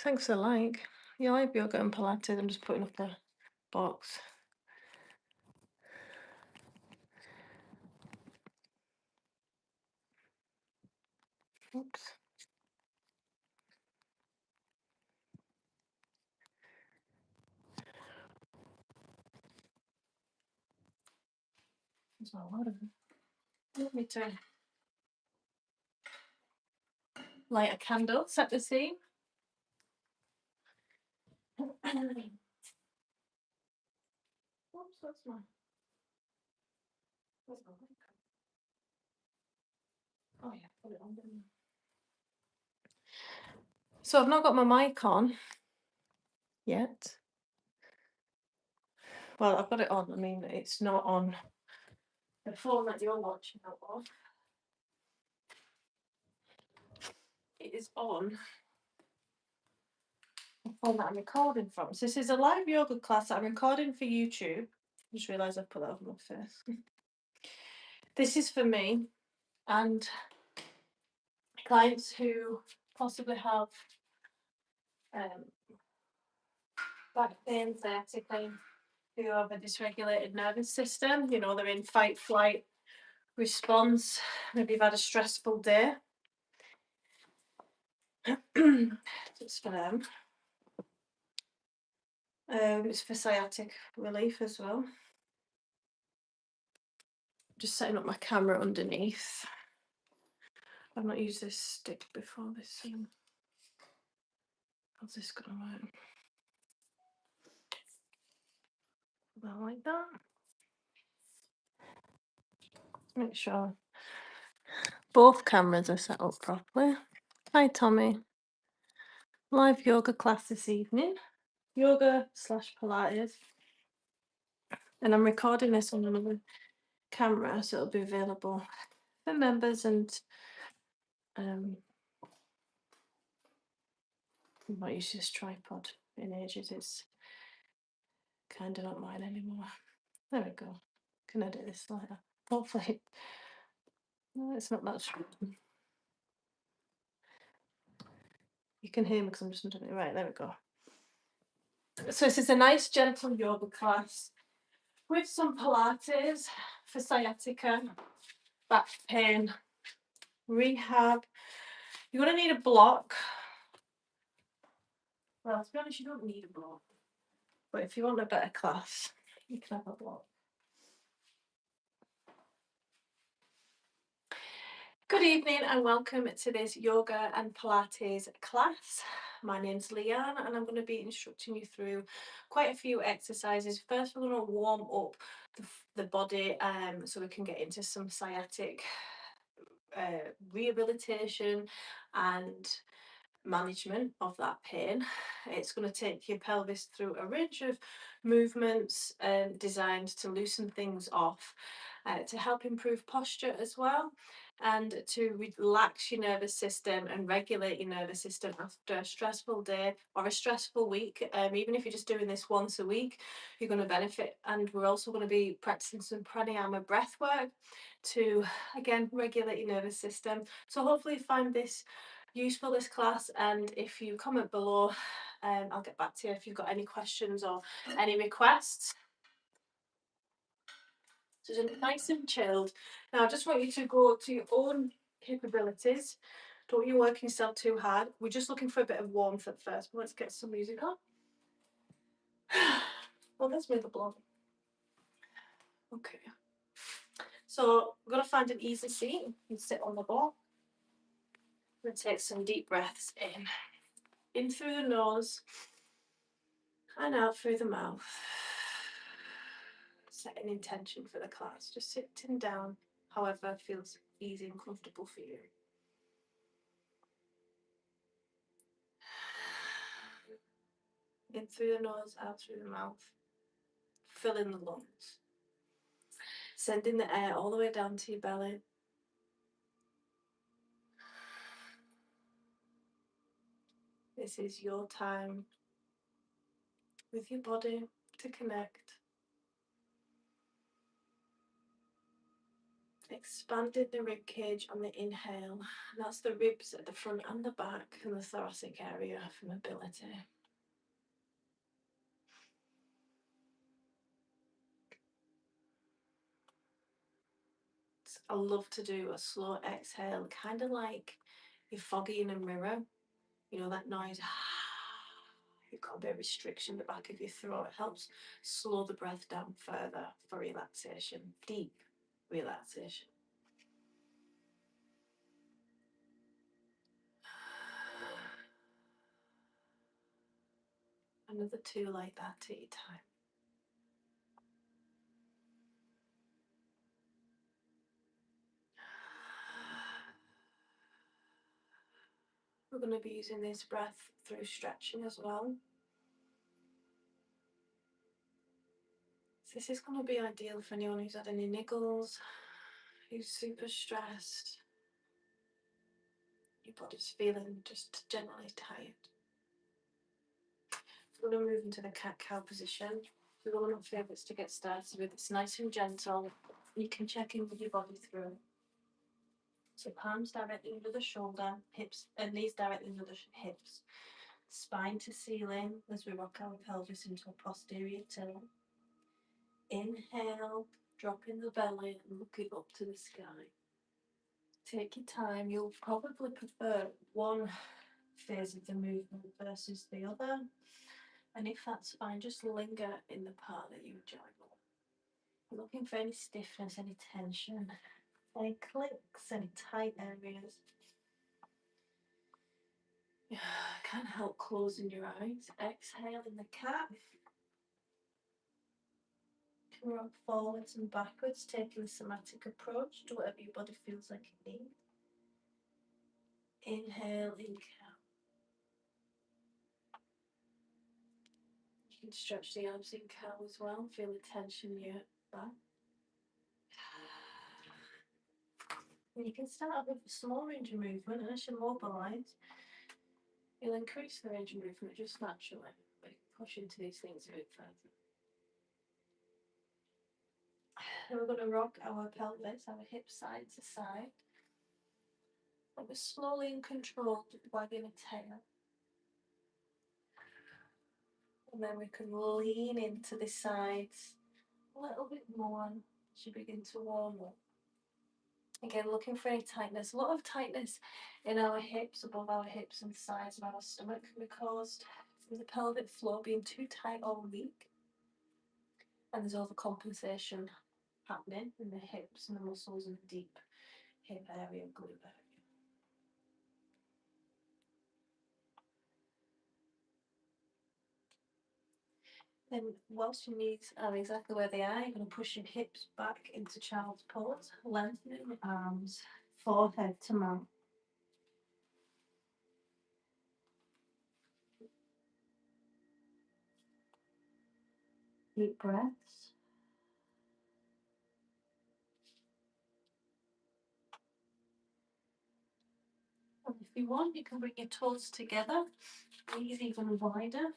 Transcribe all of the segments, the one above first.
Thanks for the like. Yeah, live yoga and Pilates. I'm just putting up a box. Oops. There's a lot of them. Let me to light a candle, set the scene. Oops, that's my. Where's my mic? Oh yeah, put it on. Didn't I? So I've not got my mic on yet. Well, I've got it on. I mean, it's not on the phone that you're watching out of. It is on the phone that I'm recording from. So this is a live yoga class that I'm recording for YouTube. I just realised I've put that over my face. This is for me and clients who possibly have back pain, sciatica, who have a dysregulated nervous system. You know, they're in fight, flight response. Maybe you've had a stressful day. It's for them. It's for sciatic relief as well. Just setting up my camera underneath. I've not used this stick before this scene. How's this gonna work? About like that. Make sure both cameras are set up properly. Hi Tommy. Live yoga class this evening. Yoga / Pilates. And I'm recording this on another camera, so it'll be available for members and I've not used this tripod in ages. It's kind of not mine anymore. There we go. Can edit this later. Hopefully. No, it's not that strong. You can hear me because I'm just doing it right. There we go. So this is a nice gentle yoga class with some Pilates for sciatica, back pain, rehab. You're going to need a block. Well, to be honest, you don't need a block. But if you want a better class, you can have a block. Good evening and welcome to this yoga and Pilates class. My name's Leanne and I'm going to be instructing you through quite a few exercises. First, we're going to warm up the body so we can get into some sciatic rehabilitation and management of that pain. It's going to take your pelvis through a range of movements designed to loosen things off, to help improve posture as well, and to relax your nervous system and regulate your nervous system after a stressful day or a stressful week. Even if you're just doing this once a week, you're going to benefit. And we're also going to be practicing some pranayama breath work to again regulate your nervous system. So hopefully you find this useful, this class, and if you comment below, I'll get back to you if you've got any questions or any requests. So just nice and chilled. Now I just want you to go to your own capabilities. Don't want you working yourself too hard. We're just looking for a bit of warmth at first, but let's get some music on. Well, let's make a block. Okay. So we're going to find an easy seat. You can sit on the block. I'm going to take some deep breaths in through the nose and out through the mouth. Set an intention for the class. Just sitting down, however feels easy and comfortable for you. In through the nose, out through the mouth. Filling the lungs. Sending the air all the way down to your belly. This is your time with your body to connect. Expanding the rib cage on the inhale. That's the ribs at the front and the back and the thoracic area for mobility. I love to do a slow exhale, kind of like you're fogging a mirror. You know that noise? You've got a bit of restriction in the back of your throat. It helps slow the breath down further for relaxation, deep relaxation. Another 2 like that, take your time. We're going to be using this breath through stretching as well. So this is going to be ideal for anyone who's had any niggles, who's super stressed, your body's feeling just generally tired. We're going to move into the cat-cow position. So one of my favourites to get started with. It's nice and gentle. You can check in with your body through. So palms directly under the shoulder, hips and knees directly under the hips. Spine to ceiling as we rock our pelvis into a posterior tilt. Inhale, dropping the belly and looking up to the sky. Take your time. You'll probably prefer one phase of the movement versus the other. And if that's fine, just linger in the part that you enjoy more. You're looking for any stiffness, any tension, any clicks, any tight areas. Can help closing your eyes. Exhale in the cat. Can rock forwards and backwards, taking the somatic approach to whatever your body feels like it needs. Inhale in cow. You can stretch the arms in cow as well. Feel the tension in your back. And you can start off with a small range of movement, and as you mobilise, you'll increase the range of movement just naturally by pushing to these things a bit further. And we're going to rock our pelvis, our hips side to side. And we're slowly and controlled wagging a tail. And then we can lean into the sides a little bit more as you begin to warm up. Again, looking for any tightness. A lot of tightness in our hips, above our hips and sides of our stomach can be caused from the pelvic floor being too tight or weak. And there's overcompensation happening in the hips and the muscles in the deep hip area, glute area. Then whilst your knees are exactly where they are, you're going to push your hips back into child's pose, lengthening the arms, forehead to mouth. Deep breaths. And if you want, you can bring your toes together, knees even wider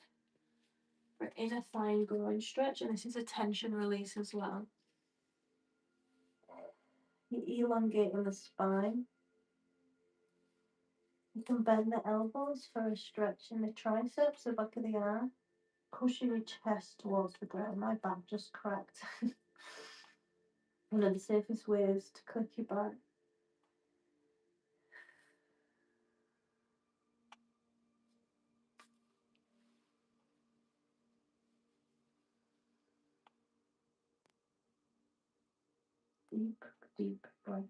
for inner thigh and groin stretch, and this is a tension release as well. You're elongating the spine. You can bend the elbows for a stretch in the triceps, the back of the arm, pushing your chest towards the ground. My back just cracked. One of the safest ways to click your back. Deep, deep breath.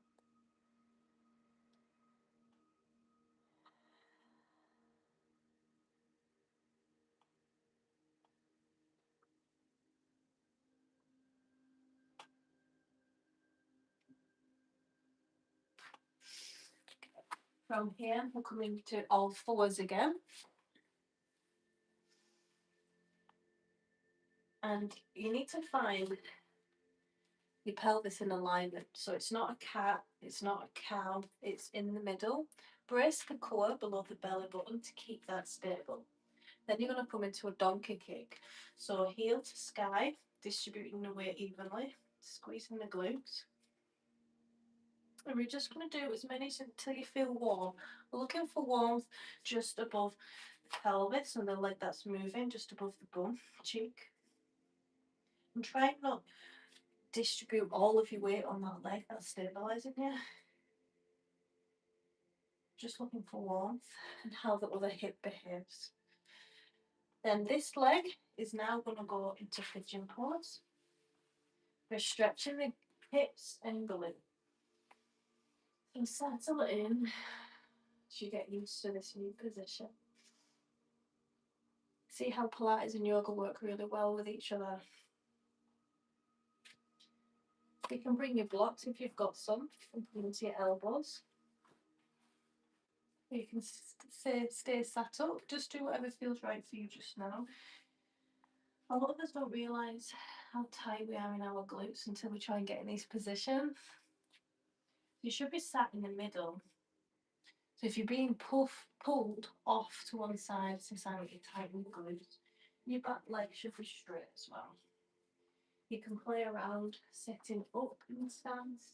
From here, we're coming to all fours again. And you need to find your pelvis in alignment. So it's not a cat, it's not a cow, it's in the middle. Brace the core below the belly button to keep that stable. Then you're going to come into a donkey kick. So heel to sky, distributing the weight evenly, squeezing the glutes. And we're just going to do as many until you feel warm. We're looking for warmth just above the pelvis and the leg that's moving, just above the bum cheek. And try and not distribute all of your weight on that leg that's stabilising you. Just looking for warmth and how the other hip behaves. Then this leg is now going to go into pigeon pose. We're stretching the hips and glute. And settle in as you get used to this new position. See how Pilates and yoga work really well with each other. You can bring your blocks if you've got some and put them into your elbows. You can stay sat up, just do whatever feels right for you just now. A lot of us don't realise how tight we are in our glutes until we try and get in these positions. You should be sat in the middle. So if you're being pulled off to one side, it's a sign that you're tight in the glutes. Your back leg should be straight as well. You can play around sitting up in stance.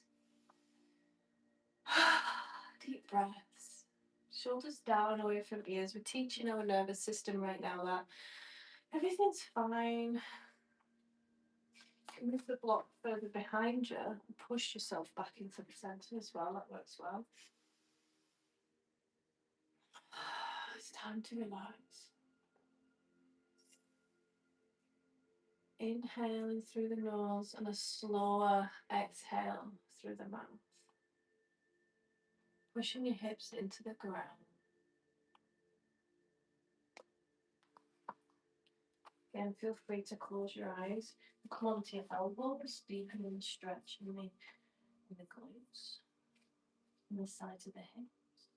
Deep breaths. Shoulders down away from ears. We're teaching our nervous system right now that everything's fine. You can move the block further behind you and push yourself back into the centre as well. That works well. It's time to relax. Inhaling through the nose and a slower exhale through the mouth. Pushing your hips into the ground. Again, feel free to close your eyes and come onto your elbows, deepening the stretch in the glutes and the sides of the hips.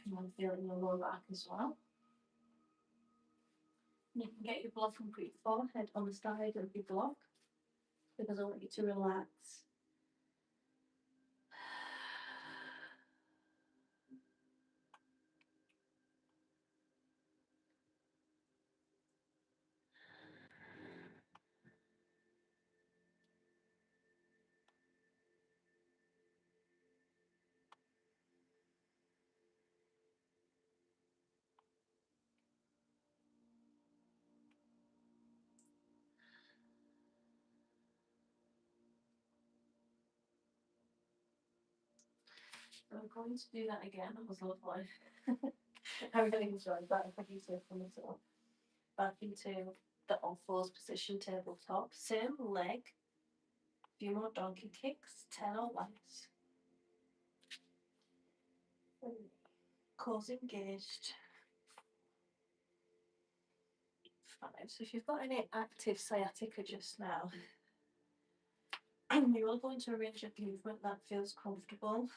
You want to feel it in your lower back as well. You can get your block and put your forehead on the side of your block because I want you to relax. So I'm going to do that again. That was lovely. I really enjoyed that. If I can say from it all. Back into the all fours position, tabletop. Same leg. A few more donkey kicks. 10 or less. Core's engaged. 5. So if you've got any active sciatica just now, you are going to arrange a movement that feels comfortable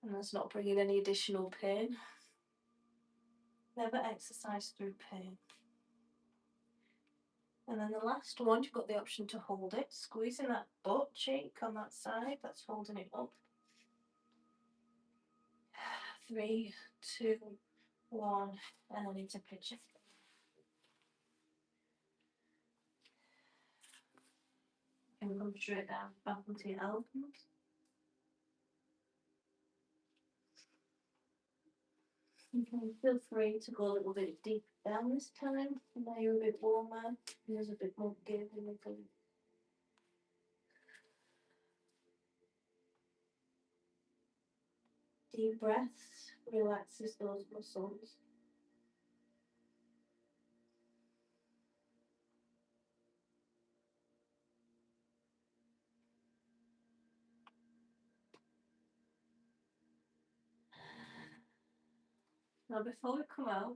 and that's not bringing any additional pain. Never exercise through pain. And then the last one, you've got the option to hold it, squeezing that butt cheek on that side, that's holding it up. 3, 2, 1, and then into pigeon. And come straight down, back onto your elbows. You can feel free to go a little bit deep down this time. Now you're a bit warmer, there's a bit more give in the glute. Deep breaths relaxes those muscles. Now before we come out,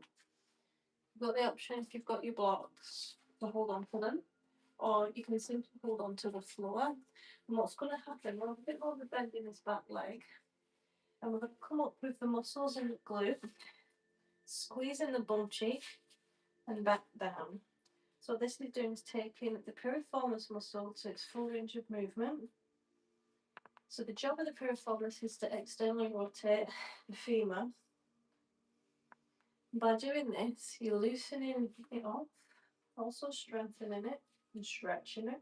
you've got the option, if you've got your blocks, to hold on to them, or you can simply hold on to the floor. And what's going to happen, we'll have a bit more of a bend in this back leg, and we're going to come up with the muscles in the glute, squeezing the bum cheek and back down. So what this is doing is taking the piriformis muscle to its full range of movement. So the job of the piriformis is to externally rotate the femur. By doing this, you're loosening it off, also strengthening it and stretching it.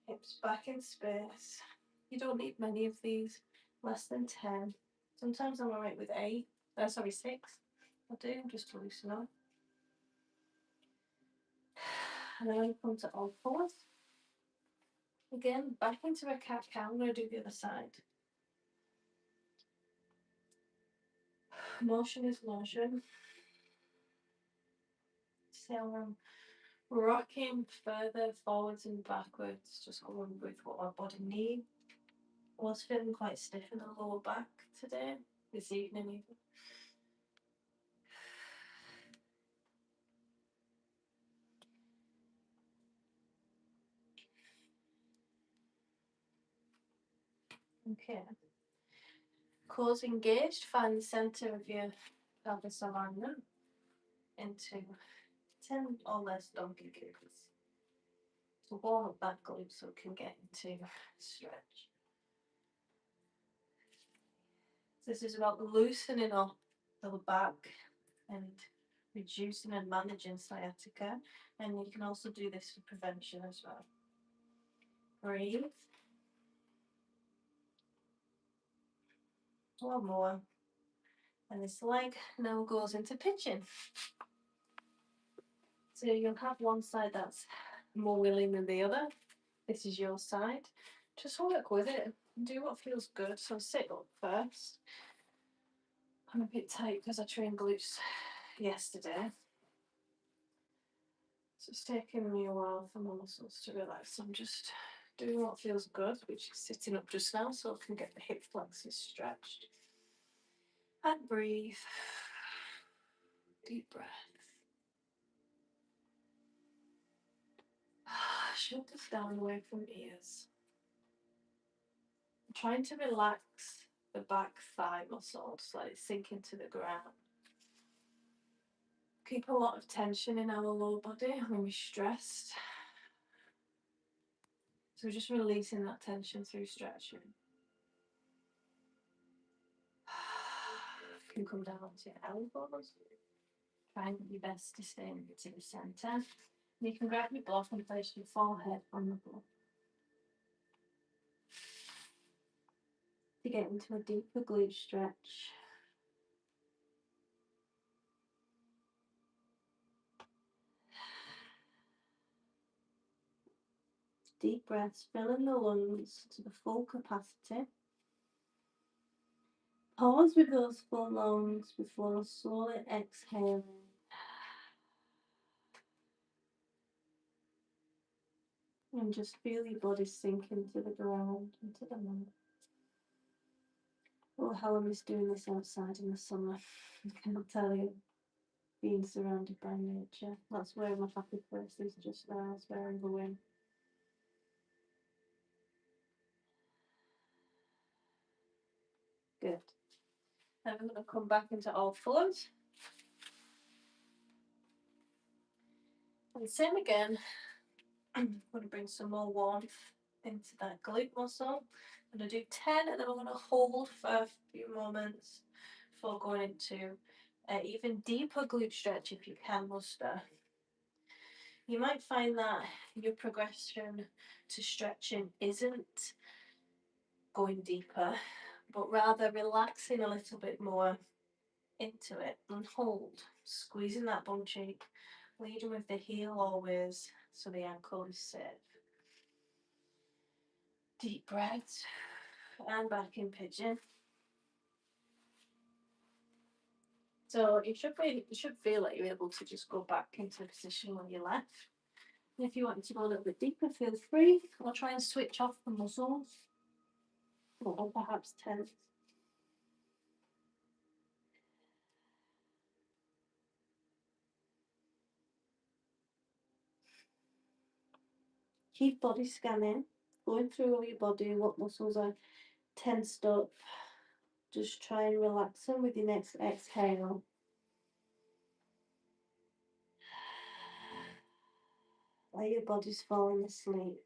Hips back in space. You don't need many of these, less than 10. Sometimes I'm alright with 8. Sorry, 6. I do, just to loosen up. And then we come to all fours. Again, back into a cat-cow. I'm going to do the other side. Motion is motion. See how I'm rocking further forwards and backwards, just going with what my body needs. I was feeling quite stiff in the lower back today, this evening even. Okay. Cores engaged, find the centre of your pelvis alignment into 10 or less donkey kicks to warm up that glute so it can get into stretch. This is about loosening up the back and reducing and managing sciatica, and you can also do this for prevention as well. Breathe. One more. And this leg now goes into pigeon. So you'll have one side that's more willing than the other. This is your side. Just work with it. Do what feels good. So sit up first. I'm a bit tight because I trained glutes yesterday. So it's taken me a while for my muscles to relax. I'm just doing what feels good, which is sitting up just now so I can get the hip flexors stretched. And breathe. Deep breath. Shoulders down away from ears. I'm trying to relax the back thigh muscles, let it sink into the ground. Keep a lot of tension in our lower body when we're stressed. So just releasing that tension through stretching. You can come down to your elbows. Try your best to stay to the centre. You can grab your block and place your forehead on the block. To get into a deeper glute stretch. Deep breaths, filling the lungs to the full capacity. Pause with those full lungs before slowly exhaling. And just feel your body sink into the ground, into the mud. Oh, how I miss doing this outside in the summer. I cannot tell you. Being surrounded by nature. That's where my happy place is just now. It's where I'm going. Good. Then I'm going to come back into all fours. And same again. I'm going to bring some more warmth into that glute muscle. I'm going to do 10 and then I'm going to hold for a few moments before going into even deeper glute stretch if you can muster. You might find that your progression to stretching isn't going deeper, but rather relaxing a little bit more into it and hold, squeezing that bum cheek, leading with the heel always so the ankle is safe. Deep breaths and back in pigeon. So you should feel like you're able to just go back into the position where you left. And if you want to go a little bit deeper, feel free. Or try and switch off the muscles, or perhaps tense. Keep body scanning, going through all your body, what muscles are tensed up. Just try and relax them with your next exhale. Like your body's falling asleep.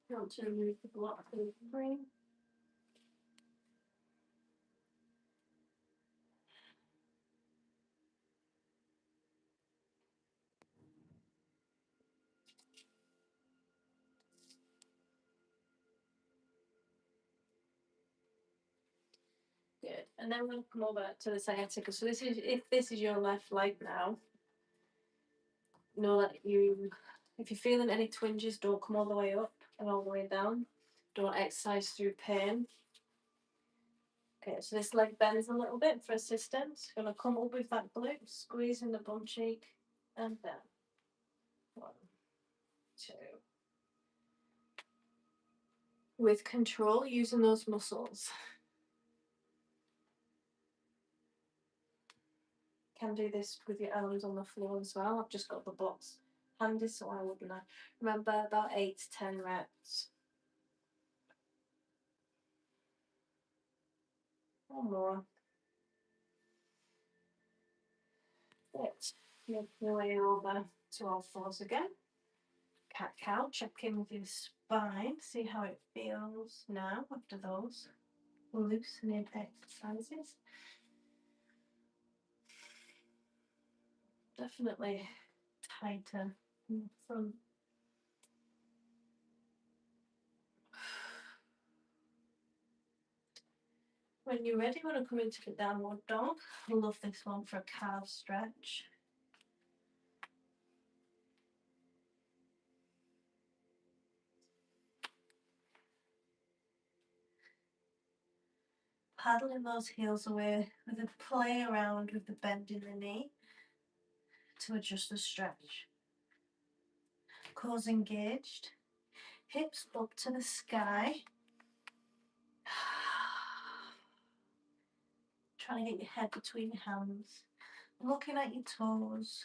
You want to remove the block from the brain. And then we'll come over to the sciatica. So this is, if this is your left leg now, know that if you're feeling any twinges, don't come all the way up and all the way down. Don't exercise through pain. Okay, so this leg bends a little bit for assistance. Gonna come up with that glute, squeezing the bum cheek, and down. 1, 2. With control, using those muscles. Can do this with your arms on the floor as well. I've just got the box handy, so why wouldn't I? Remember, about 8 to 10 reps. One more. Good. Make your way over to all fours again. Cat cow, check in with your spine, see how it feels now after those loosening exercises. Definitely tighter in the front. When you're ready, we're going to come into the downward dog. I love this one for a calf stretch. Paddling those heels away with a play around with the bend in the knee to adjust the stretch. Cores engaged, hips up to the sky. Trying to get your head between your hands, looking at your toes.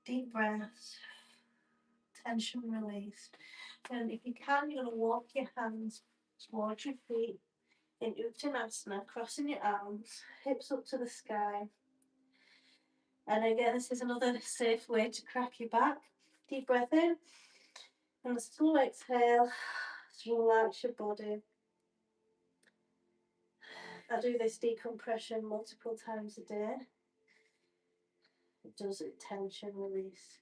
Deep breaths, tension released. And if you can, you're going to walk your hands towards your feet in Uttanasana, crossing your arms, hips up to the sky. And again, this is another safe way to crack your back. Deep breath in, and a slow exhale to relax your body. I do this decompression multiple times a day. It does a tension release.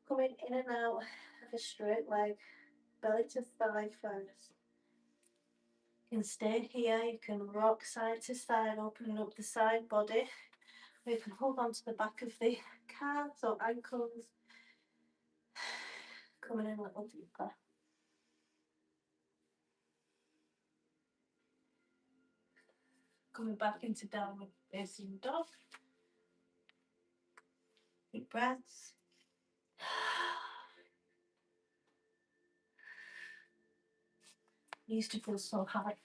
Coming in and out of a straight leg, belly to thigh first. You can stay here, you can rock side to side, opening up the side body. Or you can hold on to the back of the calves or ankles. Coming in a little deeper. Coming back into downward facing dog. Deep breaths. Used to feel so high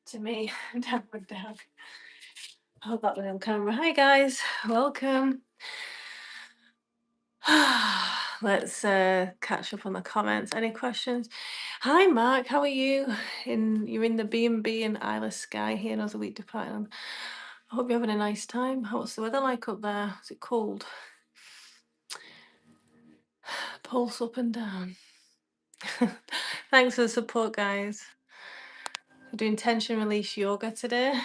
to me, downward dog. I hope that was on camera. Hi guys, welcome. Let's catch up on the comments. Any questions? Hi Mark, how are you? You're in the B&B in Isle of Skye here, another week departing. I hope you're having a nice time. What's the weather like up there? Is it cold? Pulse up and down. Thanks for the support, guys. We're doing tension release yoga today.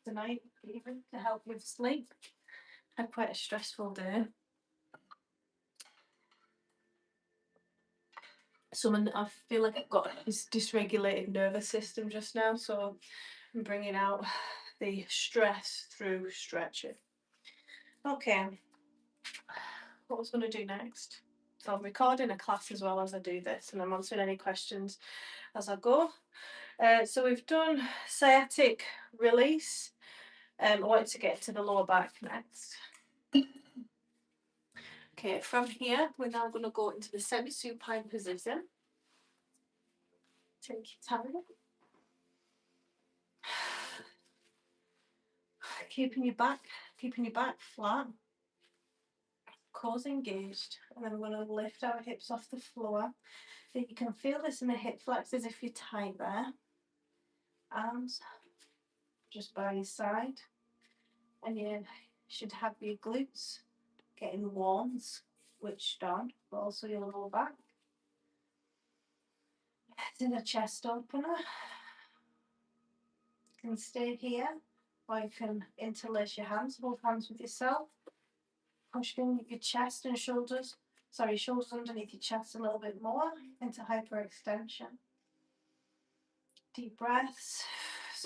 Tonight, even to help with sleep. Had quite a stressful day. I feel like I've got this dysregulated nervous system just now, so I'm bringing out the stress through stretching. Okay, what I was going to do next? So I'm recording a class as well as I do this, and I'm answering any questions as I go. So we've done sciatic release. I wanted to get to the lower back next. Okay, from here, we're now going to go into the semi-supine position. Take your time. Keeping your back flat. Cores engaged. And then we're going to lift our hips off the floor. So you can feel this in the hip flexors if you're tight there. Arms just by your side. And you should have your glutes getting warm, switched on, but also your lower back. To the chest opener. You can stay here, or you can interlace your hands, hold hands with yourself. Push in your chest and shoulders. Shoulders underneath your chest a little bit more into hyperextension. Deep breaths.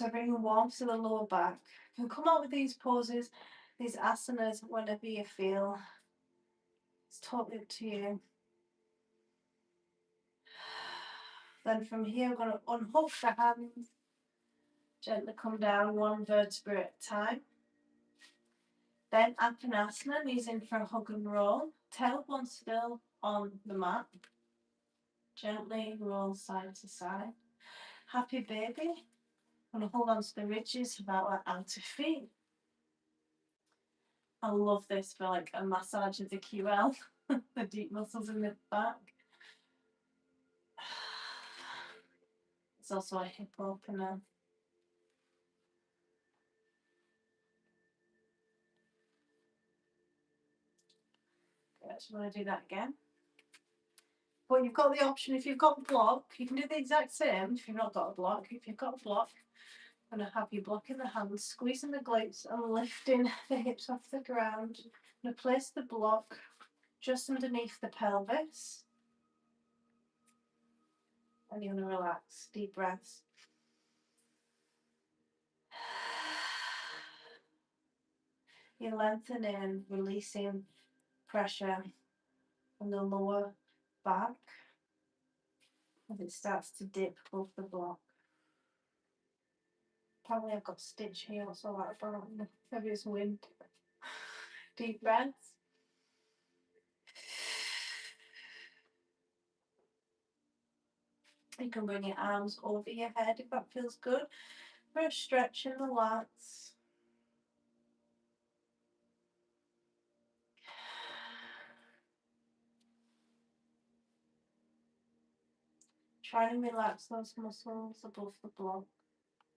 So bringing warmth to the lower back. You can come up with these poses, these asanas, whenever you feel. It's totally up to you. Then from here, we're going to unhook the hands, gently come down one vertebra at a time. Then Apanasana, knees in for a hug and roll. Tailbone still on the mat. Gently roll side to side. Happy baby. I'm going to hold on to the ridges of our outer feet. I love this for like a massage of the QL, the deep muscles in the back. It's also a hip opener. I just want to do that again. But you've got the option, if you've got a block, you can do the exact same if you've not got a block. If you've got a block, I'm going to have you blocking the hands, squeezing the glutes and lifting the hips off the ground. I'm going to place the block just underneath the pelvis. And you're going to relax, deep breaths. You lengthen in, releasing pressure from the lower back as it starts to dip above the block. Probably I've got a stitch here, what's all that about? Maybe it's wind. Deep breaths. You can bring your arms over your head if that feels good. For a stretch in the lats. Try and relax those muscles above the block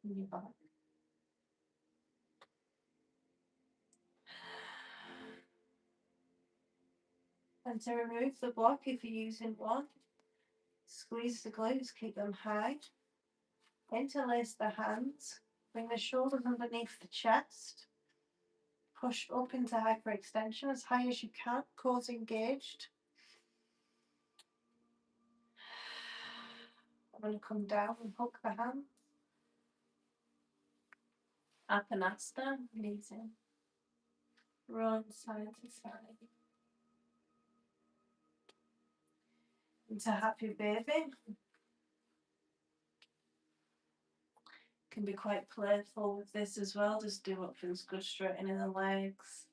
in your back. And to remove the block, if you're using one, squeeze the glutes, keep them high. Interlace the hands, bring the shoulders underneath the chest. Push up into hyperextension as high as you can, cores engaged. I'm going to come down and hook the hands. Apanasana, knees in. Roll side to side. Into happy baby. Can be quite playful with this as well. Just do what feels good, straightening the legs,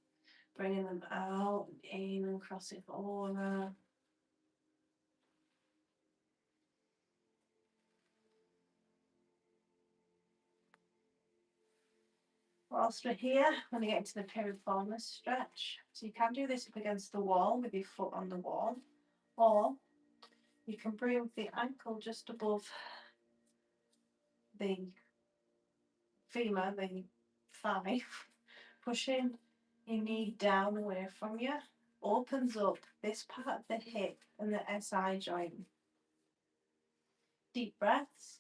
bringing them out, in and cross it over. Whilst we're here, I'm going to get into the piriformis stretch. So you can do this up against the wall with your foot on the wall, or you can bring the ankle just above the femur, the thigh, pushing your knee down away from you, opens up this part of the hip and the SI joint. Deep breaths.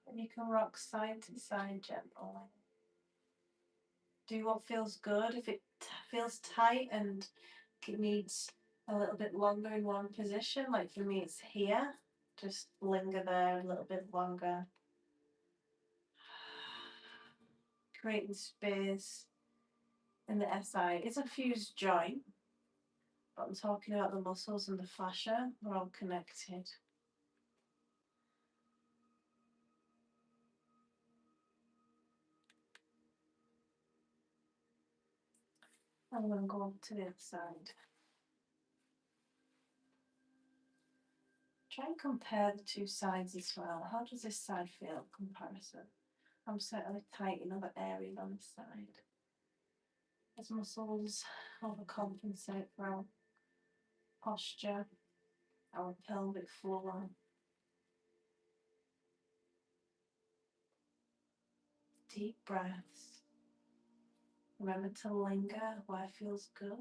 And you can rock side to side gently. Do what feels good. If it feels tight and it needs a little bit longer in one position, like for me it's here, just linger there a little bit longer. Creating space in the SI. It's a fused joint, but I'm talking about the muscles and the fascia. They're all connected. I'm going to go on to the other side. Try and compare the two sides as well. How does this side feel in comparison? I'm certainly tight in other areas on this side. As muscles overcompensate for our posture, our pelvic floor. Deep breaths. Remember to linger where it feels good.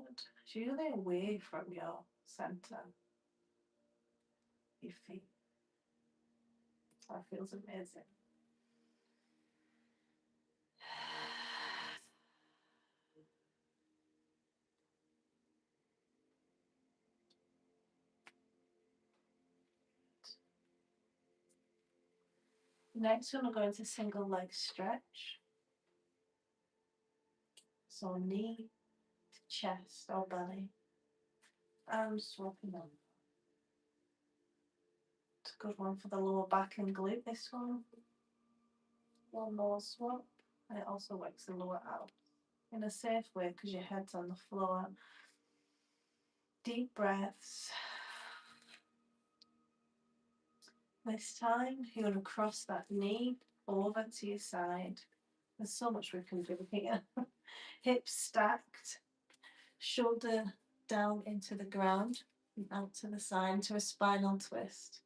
It's usually away from your center, your feet. That feels amazing. Next, we're going to go into single leg stretch. So knee to chest or belly. Arms swapping on. It's a good one for the lower back and glute, this one. One more swap. And it also works the lower out in a safe way because your head's on the floor. Deep breaths. This time, you're going to cross that knee over to your side. There's so much we can do here. Hips stacked, shoulder down into the ground, and out to the side to a spinal twist.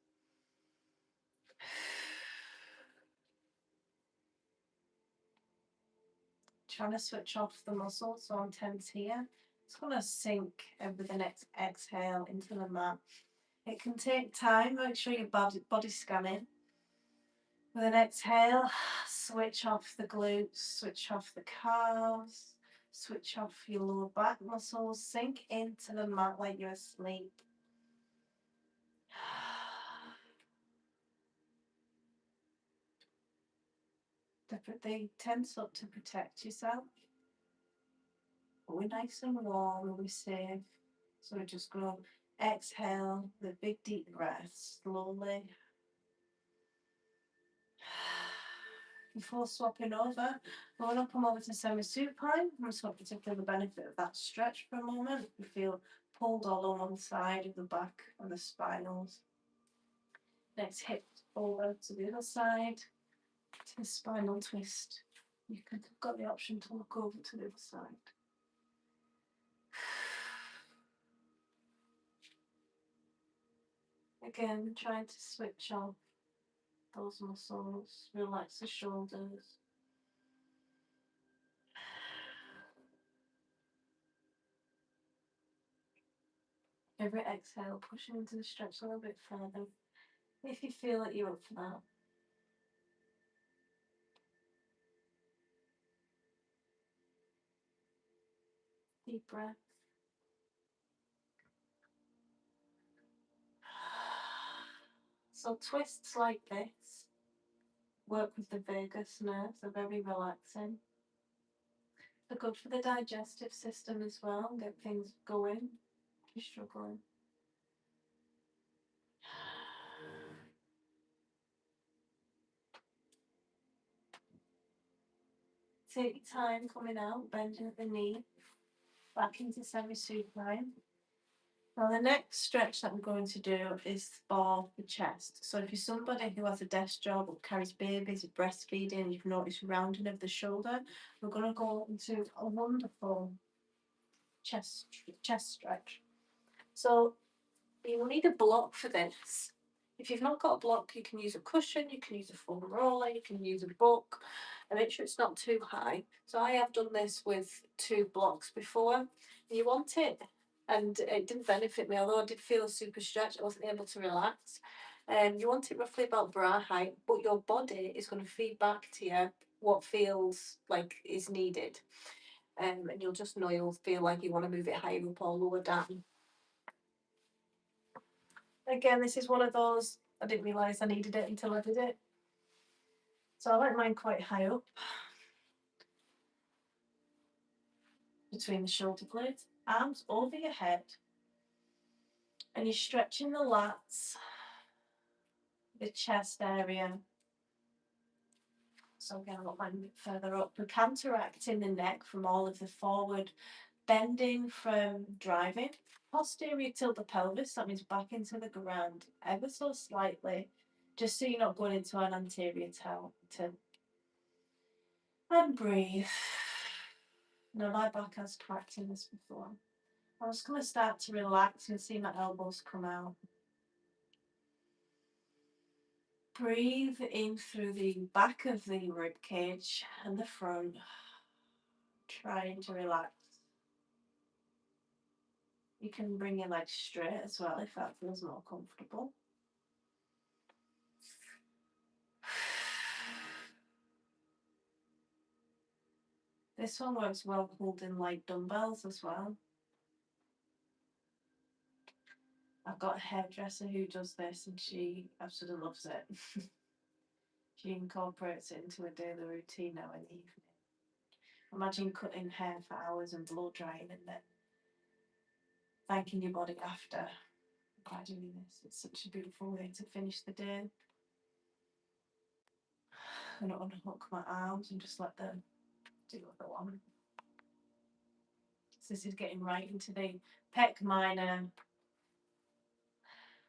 Trying to switch off the muscles, so I'm tense here. It's going to sink with the next exhale into the mat. It can take time, make sure your body scanning. With an exhale, switch off the glutes, switch off the calves, switch off your lower back muscles, sink into the mat like you're asleep. They tense up to protect yourself. But we're nice and warm and we're safe. So we're just going to exhale the big deep breaths slowly. Before swapping over, we're going to come over to semi-supine. I'm just hoping to feel the benefit of that stretch for a moment. You feel pulled all on one side of the back and the spinals. Next, hip over to the other side, to the spinal twist. You've got the option to look over to the other side. Again, trying to switch off those muscles, relax the shoulders. Every exhale, pushing into the stretch a little bit further. If you feel like you're up for that. Deep breath. So twists like this work with the vagus nerves, they're very relaxing. They're good for the digestive system as well, get things going if you're struggling. Take your time coming out, bending at the knee, back into semi-supine. Now the next stretch that I'm going to do is for the chest. So if you're somebody who has a desk job or carries babies, or breastfeeding, you've noticed rounding of the shoulder, we're going to go into a wonderful chest stretch. So you'll need a block for this. If you've not got a block, you can use a cushion, you can use a foam roller, you can use a book, and make sure it's not too high. So I have done this with 2 blocks before. You want it, and it didn't benefit me, although I did feel a super stretch, I wasn't able to relax. You want it roughly about bra height, but your body is going to feed back to you what feels like is needed. And you'll just know, you'll feel like you want to move it higher up or lower down. Again, this is one of those, I didn't realise I needed it until I did it. So I like mine quite high up, between the shoulder blades, arms over your head, and you're stretching the lats, the chest area. So again, I've got mine a bit further up. We're counteracting the neck from all of the forward bending from driving. Posterior tilt the pelvis, that means back into the ground ever so slightly, just so you're not going into an anterior tilt. And breathe. Now my back has cracked in this before. I'm just going to start to relax and see my elbows come out. Breathe in through the back of the rib cage and the front, trying to relax. You can bring your legs straight as well if that feels more comfortable. This one works well holding light dumbbells as well. I've got a hairdresser who does this and she absolutely loves it. She incorporates it into a daily routine now in the evening. Imagine cutting hair for hours and blow drying and then thanking your body after by doing this. It's such a beautiful way to finish the day. I'm going to unhook my arms and just let them do what they want. So this is getting right into the pec minor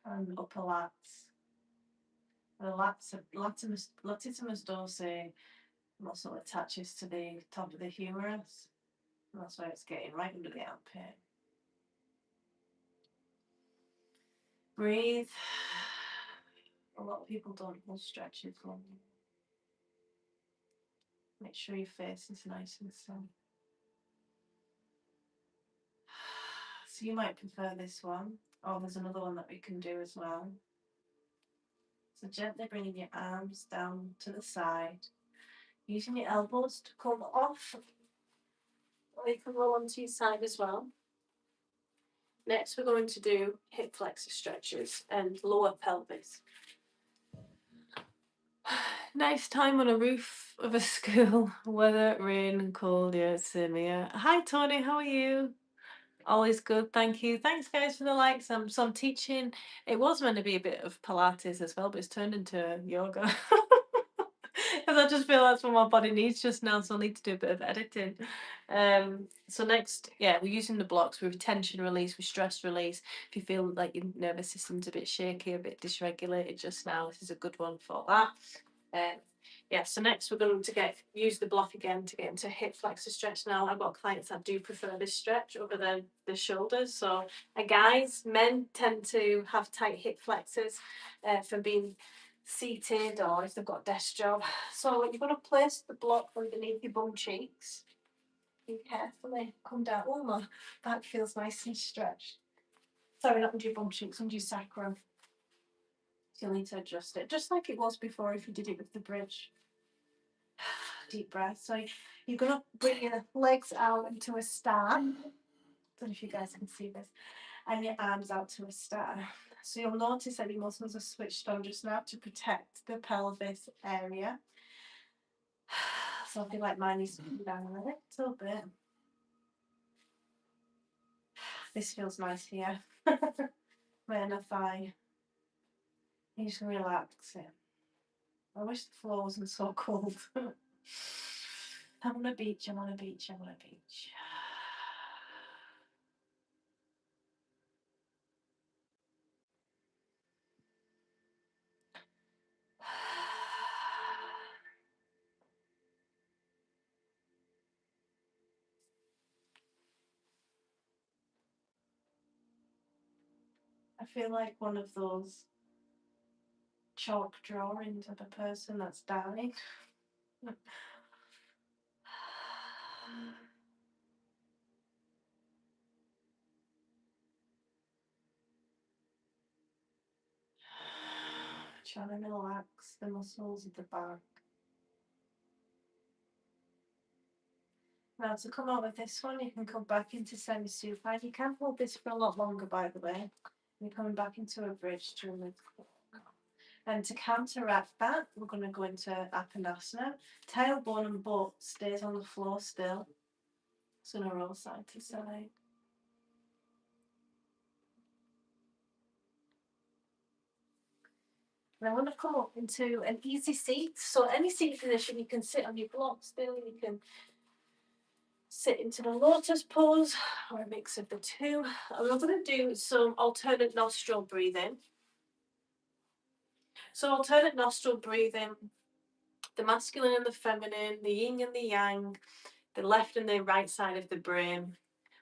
and upper lats. The latissimus dorsi muscle attaches to the top of the humerus. And that's why it's getting right under the armpit. Breathe. A lot of people don't hold stretches long. Make sure your face is nice and still. So you might prefer this one, or there's another one that we can do as well. So gently bringing your arms down to the side, using your elbows to come off, or you can roll onto your side as well. Next, we're going to do hip flexor stretches and lower pelvis. Nice time on a roof of a school, weather, rain and cold, yeah, same here. Hi Tony, how are you? Always good, thank you. Thanks guys for the likes. So I'm teaching, it was meant to be a bit of Pilates as well, but it's turned into yoga. Because I just feel that's what my body needs just now, so I need to do a bit of editing. So next, yeah, we're using the blocks with tension release, with stress release. If you feel like your nervous system's a bit shaky, a bit dysregulated just now, this is a good one for that. Yeah, so next we're going to use the block again to get into hip flexor stretch. Now I've got clients that do prefer this stretch over the shoulders. So guys, men tend to have tight hip flexors from being seated or if they've got a desk job. So you're going to place the block underneath your bum cheeks. You carefully come down. Oh, my back feels nice and stretched. Sorry, not under your bum cheeks, under your sacrum. So you'll need to adjust it, just like it was before if you did it with the bridge. Deep breath. So you're going to bring your legs out into a star. I don't know if you guys can see this. And your arms out to a star. So you'll notice that your muscles are switched on just now to protect the pelvis area. So I feel like mine needs to come down a little bit. This feels nice here. My inner thigh. You just relax it. I wish the floor wasn't so cold. I'm on a beach, I'm on a beach, I'm on a beach. I feel like one of those chalk drawings of a person that's dying. Trying to relax the muscles of the back. Now to come out with this one, you can come back into semi-supine. You can hold this for a lot longer, by the way. You're coming back into a bridge during the and to counteract that, we're going to go into Apanasana. Tailbone and butt stays on the floor still. It's going to roll side to side. And I want to come up into an easy seat. So any seat position, you can sit on your blocks still. You can sit into the lotus pose or a mix of the two. And we're going to do some alternate nostril breathing. So alternate nostril breathing, the masculine and the feminine, the yin and the yang, the left and the right side of the brain.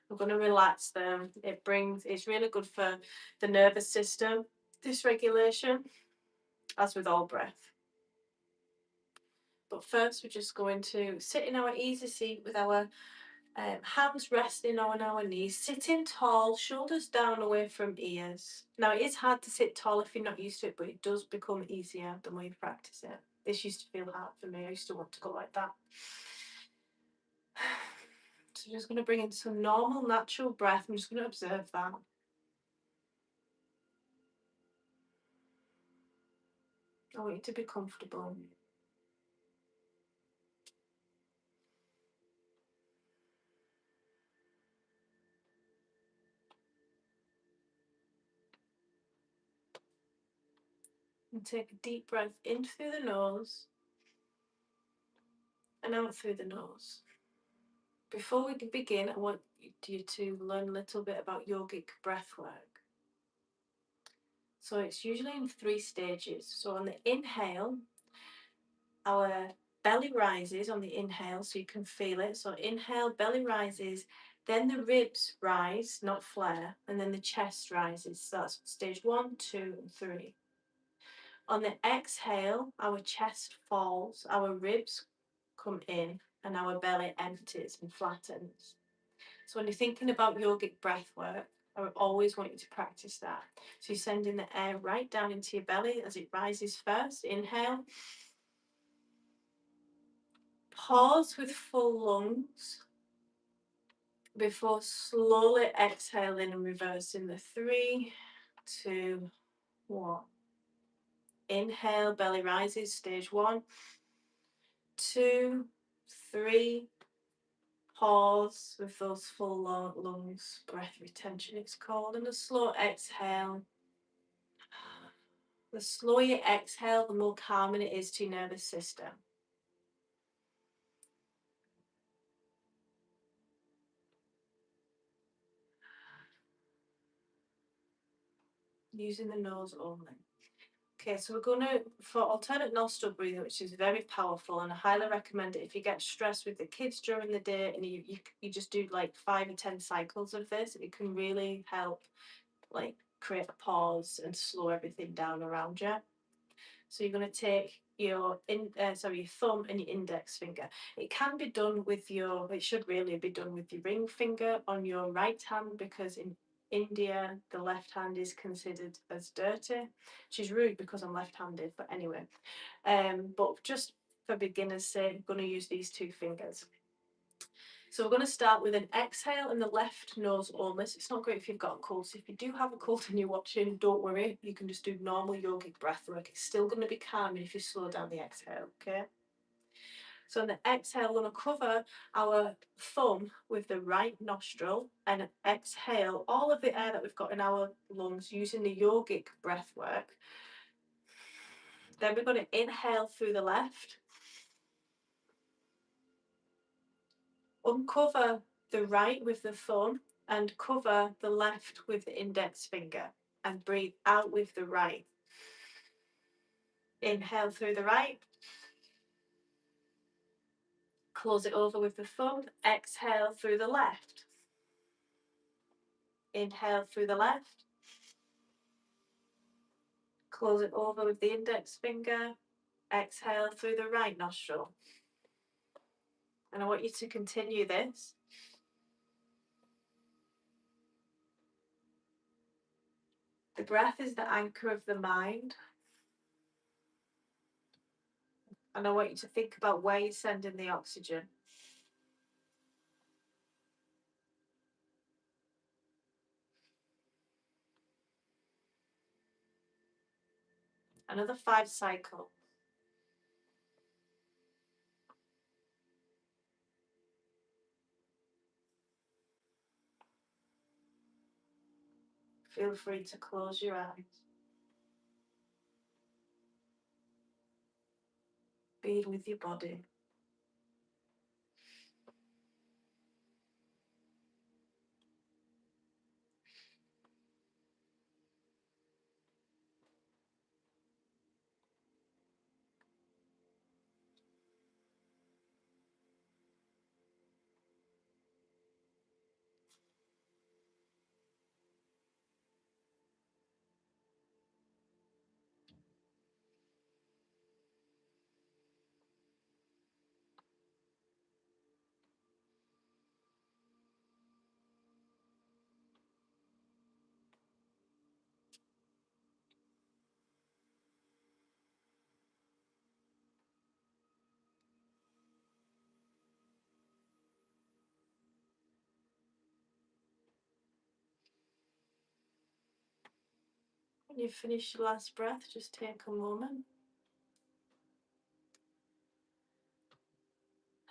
We're going to relax them. It's really good for the nervous system dysregulation, as with all breath. But first, we're just going to sit in our easy seat with our hands resting on our knees, sitting tall, shoulders down away from ears. Now, it is hard to sit tall if you're not used to it, but it does become easier the more you practice it. This used to feel hard for me. I used to want to go like that. So I'm just going to bring in some normal, natural breath. I'm just going to observe that. I want you to be comfortable. And take a deep breath in through the nose and out through the nose. Before we begin, I want you to learn a little bit about yogic breath work. So it's usually in 3 stages. So on the inhale, our belly rises on the inhale, so you can feel it. So inhale, belly rises, then the ribs rise, not flare, and then the chest rises. So that's stage 1, 2, and 3. On the exhale, our chest falls, our ribs come in, and our belly empties and flattens. So when you're thinking about yogic breath work, I would always want you to practice that. So you're sending the air right down into your belly as it rises first. Inhale. Pause with full lungs before slowly exhaling and reversing the 3, 2, 1. Inhale, belly rises, stage 1, 2, 3. Pause with those full lungs, breath retention it's called, and a slow exhale. The slower you exhale, the more calming it is to your nervous system. Using the nose only. Okay, so we're going to, for alternate nostril breathing, which is very powerful, and I highly recommend it if you get stressed with the kids during the day and you just do like 5 or 10 cycles of this, it can really help like create a pause and slow everything down around you. So you're going to take your your thumb and your index finger. It can be done with it should really be done with your ring finger on your right hand, because in India the left hand is considered as dirty, which is rude because I'm left-handed, but anyway. But just for beginners' sake, I'm going to use these 2 fingers. So we're going to start with an exhale in the left nose only. So it's not great if you've got a cold. So if you do have a cold and you're watching, don't worry. You can just do normal yogic breath work. It's still going to be calming if you slow down the exhale, okay? So on the exhale, we're going to cover our thumb with the right nostril and exhale all of the air that we've got in our lungs using the yogic breath work. Then we're going to inhale through the left. Uncover the right with the thumb and cover the left with the index finger, and breathe out with the right. Inhale through the right. Close it over with the thumb. Exhale through the left. Inhale through the left. Close it over with the index finger. Exhale through the right nostril. And I want you to continue this. The breath is the anchor of the mind. And I want you to think about where you're sending the oxygen. Another 5 cycles. Feel free to close your eyes. Be with your body. When you finish your last breath, just take a moment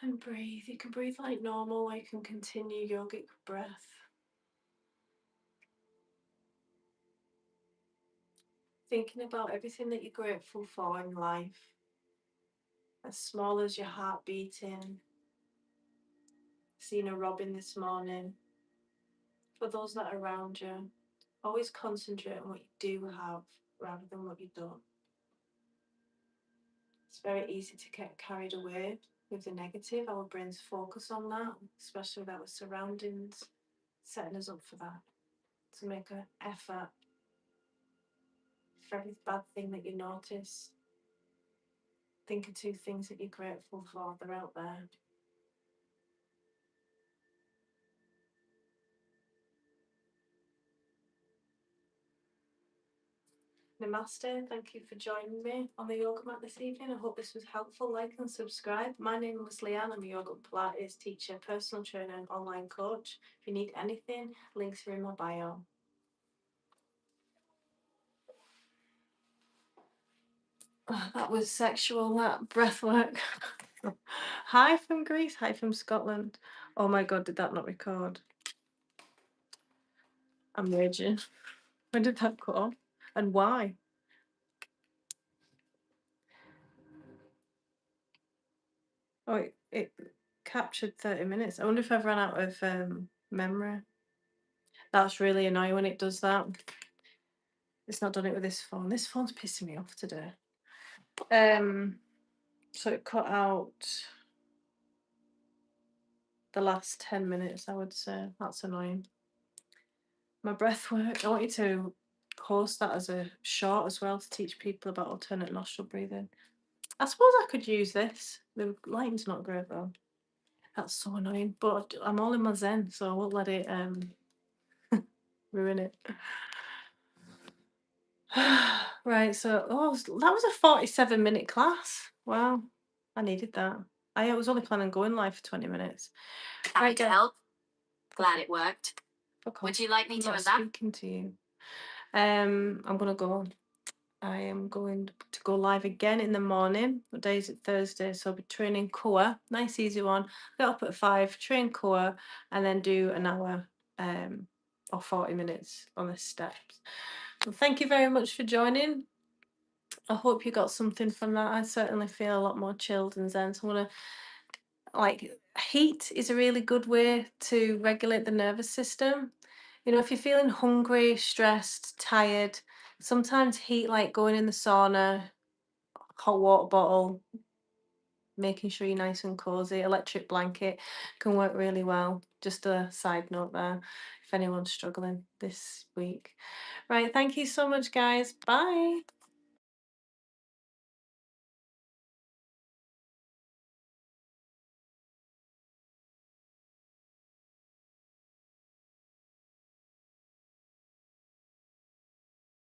and breathe. You can breathe like normal, or you can continue yogic breath. thinking about everything that you're grateful for in life, as small as your heart beating, seeing a robin this morning. For those that are around you, always concentrate on what you do have rather than what you don't. It's very easy to get carried away with the negative. Our brains focus on that, especially with our surroundings, setting us up for that. To make an effort for every bad thing that you notice. Think of 2 things that you're grateful for. They're out there. Namaste. Thank you for joining me on the yoga mat this evening. I hope this was helpful. Like and subscribe. My name is Leanne. I'm a Yoga Pilates teacher, personal trainer, and online coach. If you need anything, links are in my bio. Oh, that was sexual, that breath work. Hi from Greece. Hi from Scotland. Oh my god, did that not record? I'm raging. When did that cut off? And why? Oh, it captured 30 minutes. I wonder if I've run out of memory. That's really annoying when it does that. It's not done it with this phone. This phone's pissing me off today. So it cut out the last 10 minutes, I would say. That's annoying. My breath work. I want you to post that as a short as well to teach people about alternate nostril breathing. I suppose I could use this. The lighting's not great though. That's so annoying. But I'm all in my zen, so I won't let it ruin it. Right, so that was a 47-minute class. Wow, I needed that. I was only planning on going live for 20 minutes. Happy to help. Glad it worked. Would you like me to elaborate? Speaking to you. I'm gonna go. I am going to go live again in the morning. What day is it? Thursday. So I'll be training core. Nice easy one. Get up at 5, train core, and then do an hour or 40 minutes on the steps. So thank you very much for joining. I hope you got something from that. I certainly feel a lot more chilled and zen. So I want to, like, heat is a really good way to regulate the nervous system. You know, if you're feeling hungry, stressed, tired, sometimes heat, like going in the sauna, hot water bottle, making sure you're nice and cozy, electric blanket can work really well. Just a side note there, if anyone's struggling this week. Right, thank you so much, guys. Bye.